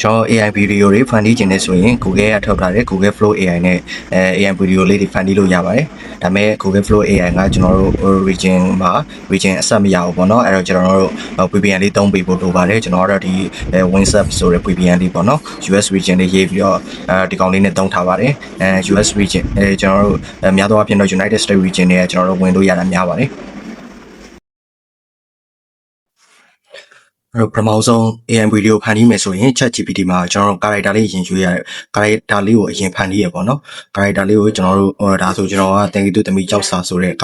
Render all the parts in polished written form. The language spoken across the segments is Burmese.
ကျွန်တော် AI video တွေဖန်တီးခြင်းနဲ့ဆိုရင် Google ကထုတ်ထားတဲ့ Google Flow AI နဲ့AI video လေးတွေဖန်တီးလို့ရပါတယ်ဒါပေမဲ့ Google Flow AI ကကျွန်တော်တို့ region မှာ region အဆက်မရဘူးပေါ့နော်အဲ့တော့ကျွန်တော်တို့ VPN လေးသုံးပေးဖို့လိုပါတယ်ကျွန်တော်တို့ဒီ WinSub ဆိုတဲ့ VPN လေးပေါ့နော် US region လေးရေးပြီးတော့ဒီကောင်လေးနဲ့သုံးထားပါတယ်US region ကျွန်တော်တို့များသောအားဖြင့်တော့ United States region နဲ့ကျွန်တော်တို့ဝင်လို့ရတာများပါတယ်အဲ့တော့ပထမဆုံး AI video ဖန်တီးမယ်ဆိုရင် ChatGPT မှာကျွန်တော်တို့ character လေးရင်ရွေးရ character လေးကိုအရင်ဖန်တီးရပေါ့နော် character လေးကိုကျွန်တော်တို့ဒါဆိုကျွန်တော်ကတင်ကြီးသူသမီးကြောက်စာဆိုတဲ့ဒ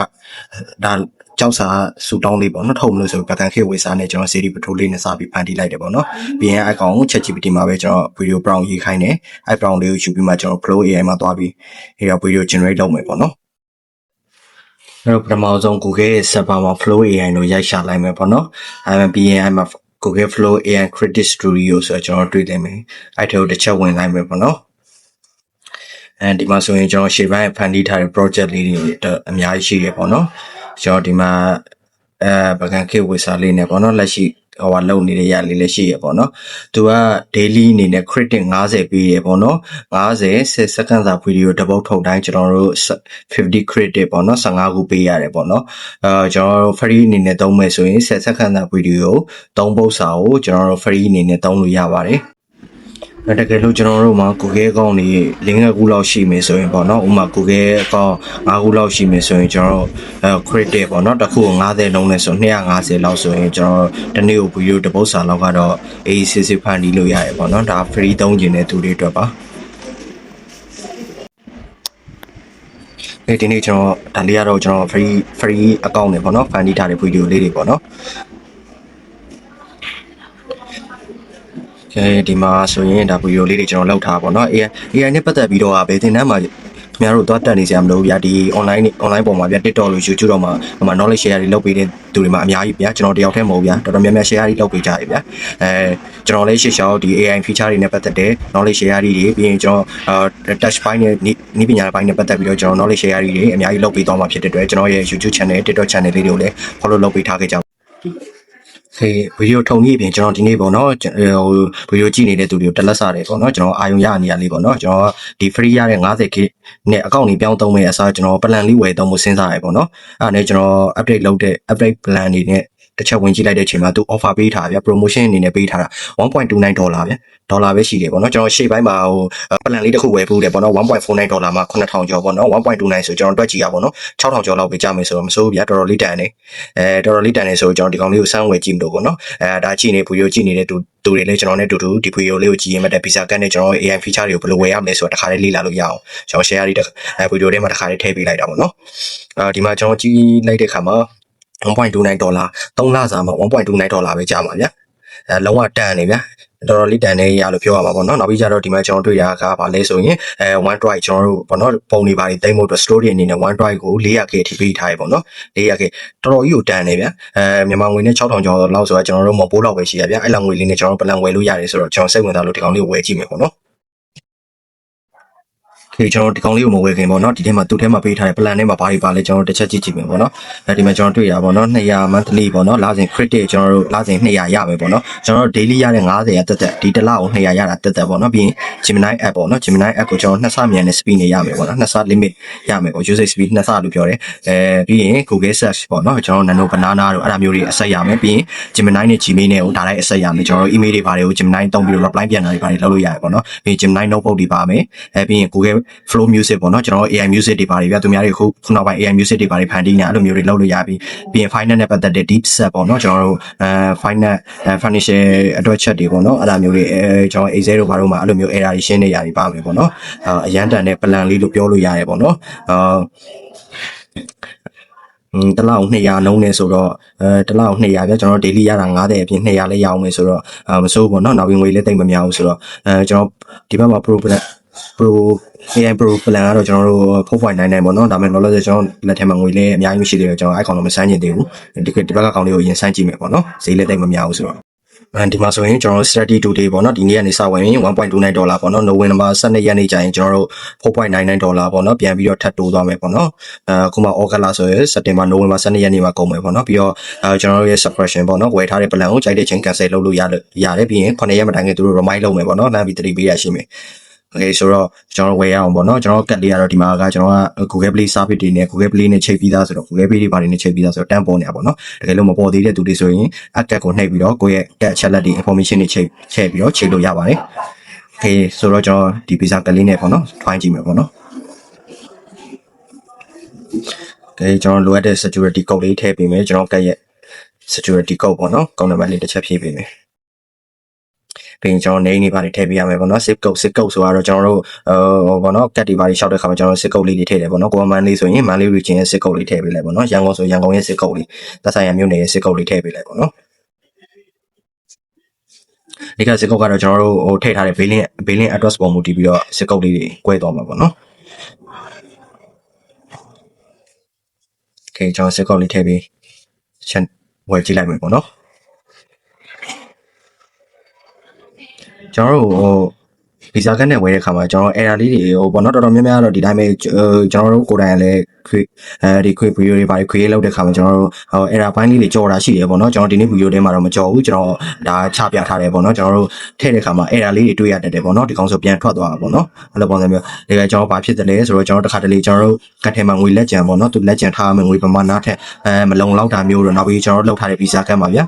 ါကြောက်စာဆူတောင်းလေးပေါ့နော်ထုတ်မလို့ဆိုပကံခေဝေစာနဲ့ကျွန်တော် series ပထိုးလေးနဲ့စပြီးဖန်တီးလိုက်တယ်ပေါ့နော်ပြီးရင်အကောင် ChatGPT မှာပဲကျွန်တော် video prompt ရေးခိုင်းတယ်အဲ့ prompt လေးကိုယူပြီးမှကျွန်တော် Flow AI မှာတွားပြီးအဲ့တော့ video generate လုပ်မယ်ပေါ့နော်အဲ့တော့ပထမဆုံး Google ရဲ့ server မှာ Flow AI လို့ရိုက်ရှာလိုက်မယ်ပေါ့နော်အဲ့ပြီးရင်အဲ့မှာGoogle Flow AI Creative Studio ဆိုတော့ကျွန်တော်တွေ့တယ်မယ်အဲ့ထဲကိုတစ်ချက်ဝင်လိုက်မယ်ပေါ့နော်အဲဒီမှာဆိုရင်ကျွန်တော်ရှေ့ပိုင်းဖန်တီးထားတဲ့ project လေးတွေအများကြီးရှိရပေါ့နော်ကျွန်တော်ဒီမှာပကံခေဝေစာလေးနဲ့ပေါ့နော်လက်ရှိလုံနေတဲ့ရလေးလည်းရှိရပေါ့နော်သူက daily အနေနဲ့ credit 50ပေးရပေါ့နော်50 second စာ video တစ်ပုတ်ထုတ်တိုင်းကျွန်တော်တို့50 credit ပေါ့နော်15ခုပေးရတယ်ပေါ့နော်ကျွန်တော်တို့ free အနေနဲ့သုံးမယ်ဆိုရင်10 second စာ video 3ပုတ်စာကိုကျွန်တော်တို့ free အနေနဲ့သုံးလို့ရပါတယ်တကယ်လို့ကျွန်တော်တို့မှာ Google account တွေ5ခုလောက်ရှိမယ်ဆိုရင်ပေါ့နော်ဥပမာ Google account 5ခုလောက်ရှိမယ်ဆိုရင်ကျွန်တော် credit ပေါ့နော်တစ်ခုကို50လုံးနဲ့ဆို250လောက်ဆိုရင်ကျွန်တော်တနေ့ကို video တစ်ပုတ်စာလောက်ကတော့ ACC ဖန်တီးလို့ရတယ်ပေါ့နော်ဒါ free သုံးခြင်းတဲ့သူတွေအတွက်ပါဒီနေ့ကျွန်တော်ဒါလေးကတော့ကျွန်တော် free account နဲ့ပေါ့နော်ဖန်တီးထားတဲ့ video လေးတွေပေါ့နော်ဒီမှာဆိုရင်ဒါ video လေးတွေကျွန်တော်လောက်ထားပါတော့ AI နဲ့ပတ်သက်ပြီးတော့ဘယ်သင်တန်းမှာခင်ဗျားတို့သွားတက်နေစရာမလိုဘူးဗျာဒီ online ပေါ်မှာဗျာ TikTok လို့ YouTube တော့မှာ knowledge share တွေလုပ်ပေးတဲ့သူတွေမှာအများကြီးဗျာကျွန်တော်တယောက်တည်းမဟုတ်ဗျာတော်တော်များများ share တွေလုပ်ပေးကြရဗျာကျွန်တော်လည်းရှေ့ရှောက်ဒီ AI feature တွေနဲ့ပတ်သက်တဲ့ knowledge share တွေပြီးရင်ကျွန်တော် touch ပိုင်းနဲ့နည်းပညာပိုင်းနဲ့ပတ်သက်ပြီးတော့ကျွန်တော် knowledge share တွေအများကြီးလုပ်ပေးသွားမှာဖြစ်တဲ့အတွက်ကျွန်တော်ရဲ့ YouTube channel TikTok channel လေးတွေကိုလည်း follow လုပ်ပေးထားခဲ့ကြဗီဒီယိုထုံကြီးပြင်ကျွန်တော်ဒီနေ့ပေါ့နော်ဗီဒီယိုကြည့်နေတဲ့သူတွေကိုတက်လက်စားတယ်ပေါ့နော်ကျွန်တော်အာယုံရနေရလေးပေါ့နော်ကျွန်တော်ဒီ free ရတဲ့ 50k နဲ့အကောင့်ကြီးပြောင်းသုံးမဲ့အစားကျွန်တော် plan လေးဝယ်သုံးဖို့စဉ်းစားရပေါ့နော်အဲ့ဒါနဲ့ကျွန်တော် update လုပ်တဲ့ update plan တွေနဲ့တစ်ချက်ဝင်ကြည့်လိုက်တဲ့အချိန်မှာသူ offer ပေးထားဗျာ promotion အနေနဲ့ပေးထားတာ$1.29ဗျာဒေါ်လာပဲရှိတယ်ပေါ့နော်ကျွန်တော်ရှေ့ပိုင်းမှာplan လေးတစ်ခုဝယ်ဖို့တယ်ပေါ့နော်$1.49မှာ$9,000ကျော်ပေါ့နော်$1.29ဆိုကျွန်တော်တွက်ကြည့်ရပါတော့$6,000ကျော်လောက်ပဲကြမယ်ဆိုတော့မစိုးဘူးဗျာတော်တော်လေးတန်နေတော်တော်လေးတန်နေဆိုကျွန်တော်ဒီကောင်လေးကိုစမ်းဝယ်ကြည့်မလို့ပေါ့နော်ဒါကြည့်နေဗီဒီယိုကြည့်နေတဲ့သူတွေလည်းကျွန်တော်နဲ့တူတူဒီဗီဒီယိုလေးကိုကြည့်ရင်မှတဲ့ visa card နဲ့ကျွန်တော် AI feature တွေကိုဘယ်လိုဝယ်ရမလဲဆိုတာတစ်ခါလေးလေ့လာလို့ရအောင်ကျွန်တော် share လေးဗီဒီယိုထဲမှာတစ်ခါလေးထည့်ပေးလိုက်တာပေါ့နော်ဒီမှာကျွန်တော်ကြည့်လိုက်တဲ့အခါမှာ$1.29 3လစာမှာ$1.29ပဲကြာမှာဗျာလုံးဝတန်နေဗျာတော်တော်လေးတန်နေရလို့ပြောရမှာပေါ့နော်နောက်ပြီးကြတော့ဒီမှာကျွန်တော်တွေ့ရတာကဘာလဲဆိုရင်OneDrive ကျွန်တော်တို့ပေါ့နော်ပုံတွေပါတိမ့်ဖို့အတွက် story အနေနဲ့ OneDrive ကို400k အထိပေးထားရပေါ့နော်400k တော်တော်ကြီးကိုတန်နေဗျာမြန်မာငွေနဲ့$6,000ကျော်လောက်ဆိုတာကျွန်တော်တို့မပိုးလောက်ပဲရှိရဗျာအဲ့လောက်ငွေလေးနဲ့ကျွန်တော်တို့ plan ဝယ်လို့ရတယ်ဆိုတော့ကျွန်တော်စိတ်ဝင်စားလို့ဒီကောင်လေးကိုဝယ်ကြည့်မယ်ပေါ့နော်ကျွန်တော်ဒီကောင်လေးကိုမဝယ်ခင်ပေါ့နော်ဒီထဲမှာသူ့ထဲမှာပေးထားတဲ့ plan ထဲမှာဘာတွေပါလဲကျွန်တော်တစ်ချက်ကြည့်ကြည့်မယ်ပေါ့နော်ဒီမှာကျွန်တော်တွေ့ရပါတော့200 monthly ပေါ့နော်လစဉ် credit ကျွန်တော်တို့လစဉ်200ရမယ်ပေါ့နော်ကျွန်တော်တို့ daily ရတဲ့50ရတက်ဒီတစ်လကို200ရတာတက်ပေါ့နော်ပြီးရင် Gemini app ပေါ့နော် Gemini app ကိုကျွန်တော်2ဆမြန်နဲ့ speed နဲ့ရမယ်ပေါ့နော်2ဆ limit ရမယ်ပေါ့ usage speed 2ဆလို့ပြောတယ်ပြီးရင် Google search ပေါ့နော်ကျွန်တော် nano banana တို့အဲ့ဒါမျိုးတွေအဆက်ရမယ်ပြီးရင် Gemini နဲ့ Gmail နဲ့ကိုဒါလိုက်အဆက်ရမယ်ကျွန်တော်တို့ email တွေပါတယ်ကို Gemini သုံးပြီးတော့ reply ပြန်တာတွေပါတယ်လုပ်လို့ရတယ်ပေါ့နော်ပြီးရင် Gemini notebook တွေပါမယ်ပြီးရင် Google Flow music ပေါ့နော်ကျွန်တော် AI music တွေပါတယ်ဗျာသူများတွေခုနောက်ပိုင်း AI music တွေပါတယ်ဖန်တီးနေအဲ့လိုမျိုးတွေလုပ်လို့ရပြီပြီးရင် finance နဲ့ပတ်သက်တဲ့ deep set ပေါ့နော်ကျွန်တော်တို့ finance financial အတွက်ချက်တွေပေါ့နော်အဲ့ဒါမျိုးတွေကျွန်တော် Excel တို့ဘာလို့မှအဲ့လိုမျိုး error တွေရှင်းနေရတယ်ပါမယ်ပေါ့နော်အရန်တန်တဲ့ plan လေးလို့ပြောလို့ရတယ်ပေါ့နော်တလောက်200လုံးနေဆိုတော့တလောက်200ဗျာကျွန်တော် daily ရတာ90အပြင်200လည်းရအောင်မယ်ဆိုတော့မစိုးဘူးပေါ့နော်နောက်ပြီးငွေလည်းတိတ်မများဘူးဆိုတော့ကျွန်တော်ဒီဘက်မှာ AI Pro plan ကတော့ကျွန်တော်တို့4.99ပေါ့နော်ဒါပေမဲ့လောလောဆယ်ကျွန်တော်လက်ထဲမှာငွေလည်းအများကြီးမရှိသေးတော့ကျွန်တော် icon တော့မစမ်းချင်သေးဘူးဒီဘက်ကကောင်လေးကိုရင်စမ်းကြည့်မယ်ပေါ့နော်ဈေးလည်းတိတ်မများဘူးဆိုတော့ ဒီမှာဆိုရင်ကျွန်တော်တို့ study today ပေါ့နော်ဒီနေ့ကနေစဝင်ရင်$1.29ပေါ့နော် November 12ရက်နေ့ကျရင်ကျွန်တော်တို့$4.99ပေါ့နော်ပြန်ပြီးတော့ထပ်တိုးသွားမယ်ပေါ့နော်အခုမှ August လဆိုရင် September November 12ရက်နေ့မှာကုန်မယ်ပေါ့နော်ပြီးတော့ကျွန်တော်တို့ရဲ့ subscription ပေါ့နော်ဝယ်ထားတဲ့ plan ကိုကြိုက်တဲ့ချိန် cancel လုပ်လို့ရတယ်ပြီးရင်9ရက်မတိုင်ခင်သူတို့ remind လုပ်မယ်ပေါ့နော်လမ်းပြီး3ပေးရရှိမယ် Okay ဆိုတော့ကျွန်တော်ဝယ်ရအောင်ပေါ့နော်ကျွန်တော်ကတ်လေးကတော့ဒီမှာကကျွန်တော်က Google Play service တွေနဲ့ Google Play နဲ့ချိန်ပြီးသားဆိုတော့ Google Play တွေပါတယ်နဲ့ချိန်ပြီးသားဆိုတော့တန်းပေါ်နေတာပေါ့နော်တကယ်လို့မပေါ်သေးတဲ့သူတွေဆိုရင်အကတ်ကိုနှိပ်ပြီးတော့ကိုယ့်ရဲ့ကတ်ချက်လက်တွေ information တွေချိန်ပြီးတော့ချိန်လို့ရပါတယ် Okay ဆိုတော့ကျွန်တော်ဒီ visa ကလေးနဲ့ပေါ့နော် find ကြည့်မယ်ပေါ့နော် Okay ကျွန်တော်လိုအပ်တဲ့ security code လေးထည့်ပေးမယ်ကျွန်တော်ကတ်ရဲ့ security code ပေါ့နော်ကောင်းနံပါတ်လေးတစ်ချက်ဖြည့်ပေးမယ်ပြီးရင်ကျွန်တော်နေနေပါနေထည့်ပေးရမယ်ပေါ့နော် zip code ဆိုတော့ကျွန်တော်တို့ပေါ့နော်ကတ်ဒီပါတွေရှောက်တဲ့ခါမှာကျွန်တော် zip code လေးတွေထည့်တယ်ပေါ့နော်ကိုမန်လေးဆိုရင်မန်လေး region ရဲ့ zip code လေးထည့်ပေးလိုက်ပေါ့နော်ရန်ကုန်ဆိုရန်ကုန်ရဲ့ zip code လေးသက်ဆိုင်ရာမြို့နယ်ရဲ့ zip code လေးထည့်ပေးလိုက်ပေါ့နော်ဒီက zip code ကတော့ကျွန်တော်တို့ဟိုထည့်ထားတဲ့ billing address ပုံမူတည်ပြီးတော့ zip code လေးတွေ꿰သွားမှာပေါ့နော် Okay ကျွန်တော် zip code လေးထည့်ပြီးချက်ဝယ်ကြည့်လိုက်မယ်ပေါ့နော်ကျွန်တော်တို့ဟိုဗီဇာကတ်နဲ့ဝယ်တဲ့ခါမှာကျွန်တော် error လေးတွေဟိုပေါ့နော်တော်တော်များများတော့ဒီတိုင်းပဲကျွန်တော်တို့ကိုယ်တိုင်လည်းဒီ quick video တွေပါ create လုပ်တဲ့ခါမှာကျွန်တော်တို့ဟို error ပိုင်းလေးတွေကြော်တာရှိတယ်ပေါ့နော်ကျွန်တော်ဒီနေ့ video ထဲမှာတော့မကြော်ဘူးကျွန်တော်ဒါချပြထားတယ်ပေါ့နော်ကျွန်တော်တို့ထည့်တဲ့ခါမှာ error လေးတွေတွေ့ရတတ်တယ်ပေါ့နော်ဒီကောင်ဆိုပြန်ထွက်သွားတာပေါ့နော်အဲ့လိုပုံစံမျိုးဒီကကျွန်တော်ဘာဖြစ်တယ်လဲဆိုတော့ကျွန်တော်တစ်ခါတလေကျွန်တော်တို့ကတ်ထဲမှာငွေလက်ကျန်ပေါ့နော်သူလက်ကျန်ထားမယ်ငွေပမာဏထက်မလုံလောက်တာမျိုးတော့နောက်ပြီးကျွန်တော်တို့လောက်ထားတဲ့ဗီဇာကတ်မှာဗျာ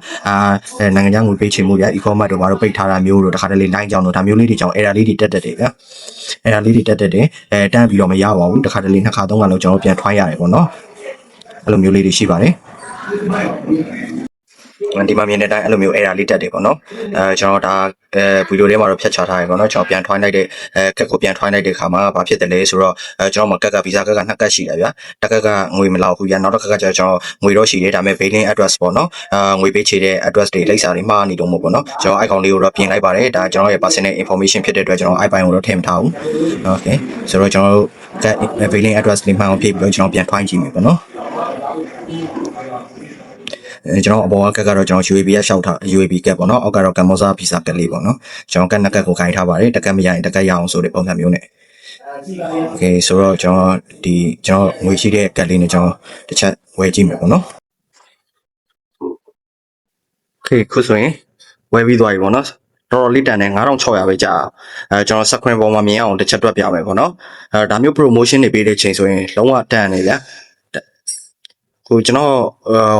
နိုင်ငံခြားငွေပေးချေမှုဗျာ e-commerce တို့ဘာလို့ပိတ်ထားတာမျိုးတို့တစ်ခါတလေ line ကြောင်တို့ဒါမျိုးလေးတွေကြောင့် error လေးတွေတက်တယ်ဗျာerror လေးတွေတက်တယ်တန်းပြီးတော့မရပါဘူးတစ်ခါတလေနှစ်ခါသုံးခါလောက်ကျွန်တော်ပြန်ထွားရတယ်ပေါ့နော်အဲ့လိုမျိုးလေးတွေရှိပါတယ်ဒီမှာမြင်တဲ့အတိုင်းအဲ့လိုမျိုး error လေးတက်တယ်ပေါ့နော်ကျွန်တော်ဒါဗီဒီယိုထဲမှာတော့ဖြတ်ချထားတယ်ပေါ့နော်ကျွန်တော်ပြန်ထွားလိုက်တဲ့ကတ်ကိုပြန်ထွားလိုက်တဲ့ခါမှာဘာဖြစ်တယ်လဲဆိုတော့ကျွန်တော်မှာကတ်ကဗီဇာကတ်ကနှစ်ကတ်ရှိတယ်ဗျာတစ်ကတ်ကငွေမလောက်ဘူးဗျာနောက်တစ်ကတ်ကကျွန်တော်ငွေတော့ရှိတယ်ဒါပေမဲ့ billing address ပေါ့နော်ငွေပေးချေတဲ့ address တွေလိပ်စာတွေမှားနေတော့မို့ပေါ့နော်ကျွန်တော် icon လေးကိုတော့ပြင်လိုက်ပါတယ်ဒါကျွန်တော်ရဲ့ personal information ဖြစ်တဲ့အတွက်ကျွန်တော် icon ကိုတော့ထည့်မထားဘူး okay ဆိုတော့ကျွန်တော်ကတ် billing address လေးမှန်အောင်ဖြည့်ပြီးတော့ကျွန်တော်ပြန်ထွားကြည့်မယ်ပေါ့နော်ကျွန်တော်အပေါ်ကတ်ကတော့ကျွန်တော် UAB ရရှောက်ထား UAB ကတ်ပေါ့နော်အောက်ကတော့ Camosa visa ကတ်လေးပေါ့နော်ကျွန်တော်ကတ်နှစ်ကတ်ကိုခိုင်းထားပါတယ်တစ်ကတ်မရရင်တစ်ကတ်ရအောင်ဆိုတဲ့ပုံစံမျိုးနဲ့ Okay ဆိုတော့ကျွန်တော်ငွေရှိတဲ့ကတ်လေးနဲ့ကျွန်တော်တစ်ချက်ဝယ်ကြည့်မယ်ပေါ့နော် Okay ခုဆိုရင်ဝယ်ပြီးသွားပြီပေါ့နော်တော်တော်လေးတန်တယ်9600ပဲကြာကျွန်တော် screen ပေါ်မှာမြင်အောင်တစ်ချက်တွက်ပြမယ်ပေါ့နော်ဒါမျိုး promotion တွေပေးတဲ့ချိန်ဆိုရင်လုံးဝတန်နေဗျာကိုကျွန်တော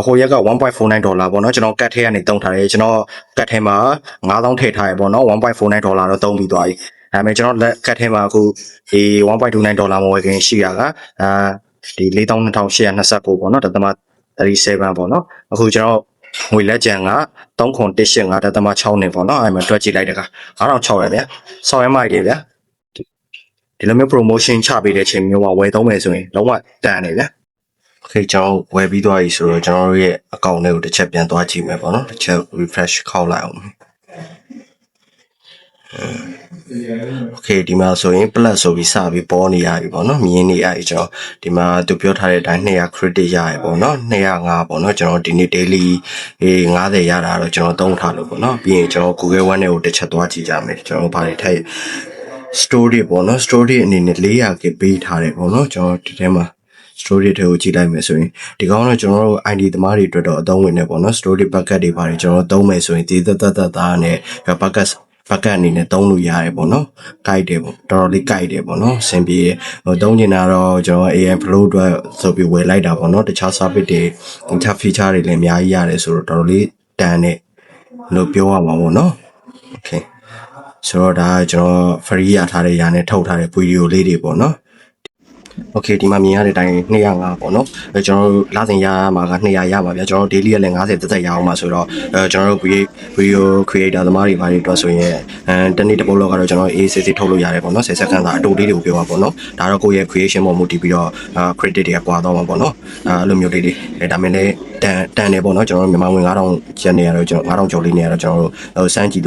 ်ဟိုရက်က$1.49ပေါ့နော်ကျွန်တော်ကတ်ထဲကနေတုံးထားတယ်ကျွန်တော်ကတ်ထဲမှာ9000ထည့်ထားရပေါ့နော်$1.49တော့တုံးပြီးသွားပြီဒါပေမဲ့ကျွန်တော်လက်ကတ်ထဲမှာအခုဒီ$1.29မဝယ်ခင်ရှိရကဒီ42,829ပေါ့နော်ဒသမ37ပေါ့နော်အခုကျွန်တော်ငွေလက်ကျန်က3.185ဒသမ6နေပေါ့နော်အဲ့မှာတွက်ကြည့်လိုက်တဲ့က9600ဗျာဆောင်းရမိုက်တယ်ဗျာဒီလိုမျိုး promotion ချပေးတဲ့ချိန်မျိုးမှာဝယ်သုံးမယ်ဆိုရင်လုံးဝတန်နေဗျာOkay ကျွန်တော်ဝယ်ပြီးသွားပြီဆိုတော့ကျွန်တော်တို့ရဲ့ account လေးကိုတစ်ချက်ပြန်သွားကြည့်မယ်ပေါ့နော်တစ်ချက် refresh ခောက်လိုက်အောင် Okay ဒီမှာဆိုရင် plus ဆိုပြီးစပြီးပေါ်နေရပြီပေါ့နော်မြင်နေရပြီကျွန်တော်ဒီမှာသူပြောထားတဲ့အတိုင်း200 credit ရရပေါ့နော်205ပေါ့နော်ကျွန်တော်ဒီနေ့ daily 50ရတာတော့ကျွန်တော်သုံးထားလို့ပေါ့နော်ပြီးရင်ကျွန်တော် Google One နဲ့ကိုတစ်ချက်သွားကြည့်ကြမယ်ကျွန်တော်ဗာတွေထည့် story ပေါ့နော် story အနေနဲ့400k ပေးထားတယ်ပေါ့နော်ကျွန်တော်ဒီထဲမှာstory တွေကိုကြည့်လိုက်မယ်ဆိုရင်ဒီကောင်တော့ကျွန်တော်တို့ ID သမားတွေအတွက်တော့အသုံးဝင်နေပေါ့နော် story bucket တွေပါတယ်ကျွန်တော်သုံးမယ်ဆိုရင်ဒီသားနဲ့ bucket အနေနဲ့သုံးလို့ရတယ်ပေါ့နော် guide တယ်ပေါ့တော်တော်လေး guide တယ်ပေါ့နော်အဆင်ပြေဟိုသုံးချင်တာတော့ကျွန်တော် AI Flow အတွက်ဆိုပြီးဝယ်လိုက်တာပေါ့နော်တခြား service တွေ inter feature တွေလည်းအများကြီးရတယ်ဆိုတော့တော်တော်လေးတန်တဲ့လို့ပြောရမှာပေါ့နော် okay ဆိုတော့ဒါကျွန်တော် free ရထားတဲ့ຢာနဲ့ထုတ်ထားတဲ့ video လေးတွေပေါ့နော်Okay ဒီမှာမြင်ရတဲ့အတိုင်း205ပေါ့နော်ကျွန်တော်တို့လစဉ်ရမှာက200ရပါဗျာကျွန်တော်တို့ daily လည်း50သက်သက်ရအောင်ပါဆိုတော့ကျွန်တော်တို့ video creator သမားတွေဘာတွေအတွက်ဆိုရင်တနေ့တစ်ပုတ်လောက်ကတော့ကျွန်တော် ACC ထုတ်လို့ရတယ်ပေါ့နော်10စက္ကန့်သာအတူလေးတွေကိုပြောပါပေါ့နော်ဒါတော့ကိုယ့်ရဲ့ creation ပေါ်မူတည်ပြီးတော့ credit တွေကပွားတော့မှာပေါ့နော်အဲ့လိုမျိုးလေးတွေဒါမှလည်း တန်တယ်ပေါ့နော်ကျွန်တော်မြန်မာဝင်9000ကျန်နေရတော့ကျွန်တော်9000ကျော်လေးနေရတော့ကျွန်တော်တို့စမ်းကြည့်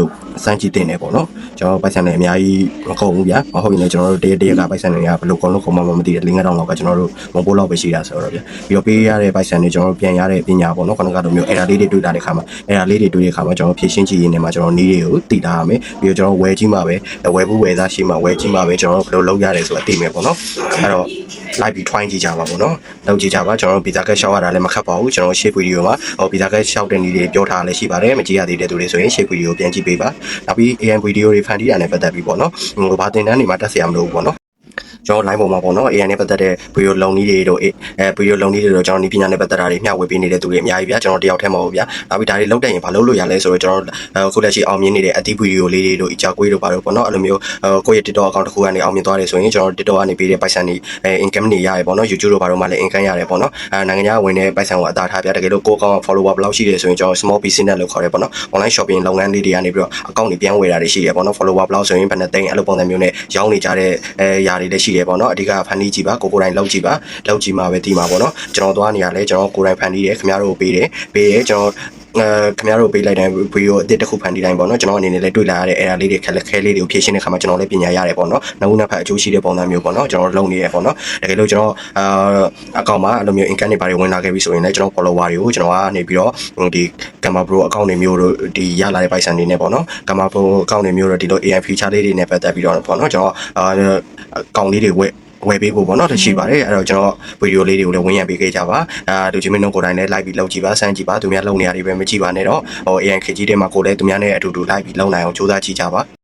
တင်တယ်ပေါ့နော်ကျွန်တော်ပိုက်ဆံတွေအများကြီးမကုန်ဘူးဗျာမဟုတ်ရင်လည်းကျွန်တော်တို့တရကပိုက်ဆံတွေကဘယ်လိုကုန်လို့ကုန်မှမသိတဲ့5000လောက်ကကျွန်တော်တို့မပိုးလောက်ပဲရှိတာဆိုတော့ဗျာပြီးတော့ပေးရတဲ့ပိုက်ဆံတွေကျွန်တော်တို့ပြန်ရတဲ့ပညာပေါ့နော်ခဏကတော့မျိုးအဲ့ဒါလေးတွေတွေ့တာတဲ့ခါမှာအဲ့ဒါလေးတွေတွေ့တဲ့ခါမှာကျွန်တော်ဖြည့်ရှင်းကြည့်ရင်းနဲ့မှာကျွန်တော်နီးတွေကိုတည်ထားရမယ်ပြီးတော့ကျွန်တော်ဝယ်ကြည့်မှပဲဝယ်ဖို့ဝယ်သားရှိမှဝယ်ကြည့်မှပဲကျွန်တော်တို့ဘယ်လိုလုပ်ရတယ်ဆိုတာသိမယ်ပေါ့နော်အဲ့တော့လိုက်ပြီး try ကြည့်ကြပါပေါ့နော်လုပ်ကြည့်ကြပါကျွန်တော်တို့ဗီဇာကတ်ရှောက်ရတာလည်းမခက်ပါဘူးကျွန်တော်ရှေ့ဗီဒီယိုမှာဗီဇာကတ်ရှောက်တဲ့နည်းတွေပြောထားလည်းရှိပါတယ်မကြည့်ရသေးတဲ့သူတွေဆိုရင်ရှေ့ဗီဒီယိုပြန်ကြည့်ပေးပါနောက်ပြီး AM ဗီဒီယိုတွေဖန်တီးတာနဲ့ပတ်သက်ပြီးပေါ့နော်ဘာသင်တန်းတွေမှာတက်ဆရာမလို့ပေါ့နော်ကျွန်တော် line ပေါ်မှာပေါ့နော် AI နဲ့ပတ်သက်တဲ့ video လုံနည်းတွေတို့video လုံနည်းတွေတို့ကျွန်တော်ဒီပညာနဲ့ပတ်သက်တာတွေမျှဝေပေးနေတဲ့သူတွေအများကြီးဗျာကျွန်တော်တယောက်တည်းမဟုတ်ဘူးဗျာနောက်ပြီးဒါတွေလောက်တဲ့ရင်ဘာလုပ်လို့ရလဲဆိုတော့ကျွန်တော်ခုလက်ရှိအောင်မြင်နေတဲ့အသီး video လေးတွေတို့အကြကွေးတို့ပါတော့ပေါ့နော်အဲ့လိုမျိုးကိုယ့်ရဲ့ TikTok account တစ်ခုကနေအောင်မြင်သွားတယ်ဆိုရင်ကျွန်တော် TikTok ကနေပေးတဲ့ပိုက်ဆံတွေincome တွေရတယ်ပေါ့နော် YouTube တို့ဘာတို့မှလည်း income ရတယ်ပေါ့နော်နိုင်ငံခြားဝင်တဲ့ပိုက်ဆံကိုအသာထားပြတကယ်လို့ကိုယ့် account follower ဘယ်လောက်ရှိတယ်ဆိုရင်ကျွန်တော် small business လို့ခေါ်တယ်ပေါ့နော် online shopping လုပ်ငန်းလေးတွေကနေပြီးတော့ account တွေပြန်ဝယ်တာတွေရှိတယ်ပေါ့နော် follower ဘယ်လောက်ဆိုရင်ဘယ်နှစ်သိန်းအဲ့လိုပုံစံမျိုးနဲ့ရောင်းနေကြတဲ့ຢာတွေလည်းရှိတယ်ပေါ့နော်အဓိကဖန်တီးကြည့်ပါကိုယ်တိုင်လောက်ကြည့်ပါလောက်ကြည့်မှပဲသိမှာပေါ့နော်ကျွန်တော်သွားနေရလဲကျွန်တော်ကိုယ်တိုင်ဖန်တီးတယ်ခင်ဗျားတို့ပေးတယ်ကျွန်တော်ခင်ဗျားတို့ပေးလိုက်တဲ့ဗီဒီယိုအစ်တစ်ခုဖန်တီးတိုင်းပေါ့နော်ကျွန်တော်အနေနဲ့လည်းတွေ့လာရတဲ့အဲ့ဒါလေးတွေခက်ခဲလေးတွေကိုဖြည့်ရှင်းတဲ့ခါမှာကျွန်တော်လည်းပညာရတယ်ပေါ့နော်နောက်နောက်ဖက်အကျိုးရှိတဲ့ပုံစံမျိုးပေါ့နော်ကျွန်တော်လုပ်နေရပေါ့နော်တကယ်လို့ကျွန်တော်အကောင့်မှာအဲ့လိုမျိုး income တွေပါတယ်ဝင်လာခဲ့ပြီဆိုရင်လည်းကျွန်တော် follower တွေကိုကျွန်တော်ကနေပြီးတော့ဒီ Gamma Pro account တွေမျိုးတို့ဒီရလာတဲ့ပိုက်ဆံတွေနဲ့ပေါ့နော် Gamma Pro account တွေမျိုးတို့ဒီလို AI feature လေးတွေနဲ့ပတ်သက်ပြီးတော့ပေါ့နော်ကျွန်တော်အကောင့်လေးတွေဝယ်ပေးဖို့ပေါ့နော်တရှိပါတယ်အဲ့တော့ကျွန်တော်ဗီဒီယိုလေးတွေကိုလည်းဝင်ရပေးခဲ့ကြပါလူချင်းမင်းတို့ကိုယ်တိုင်လည်း live ပြီးလောက်ကြည့်ပါစမ်းကြည့်ပါသူများလုံနေရတယ်ပဲမကြည့်ပါနဲ့တော့AI ခေတ်ကြီးတွေမှာကိုယ်လည်းသူများနဲ့အတူတူ live ပြီးလုံနိုင်အောင်ကြိုးစားကြည့်ကြပါ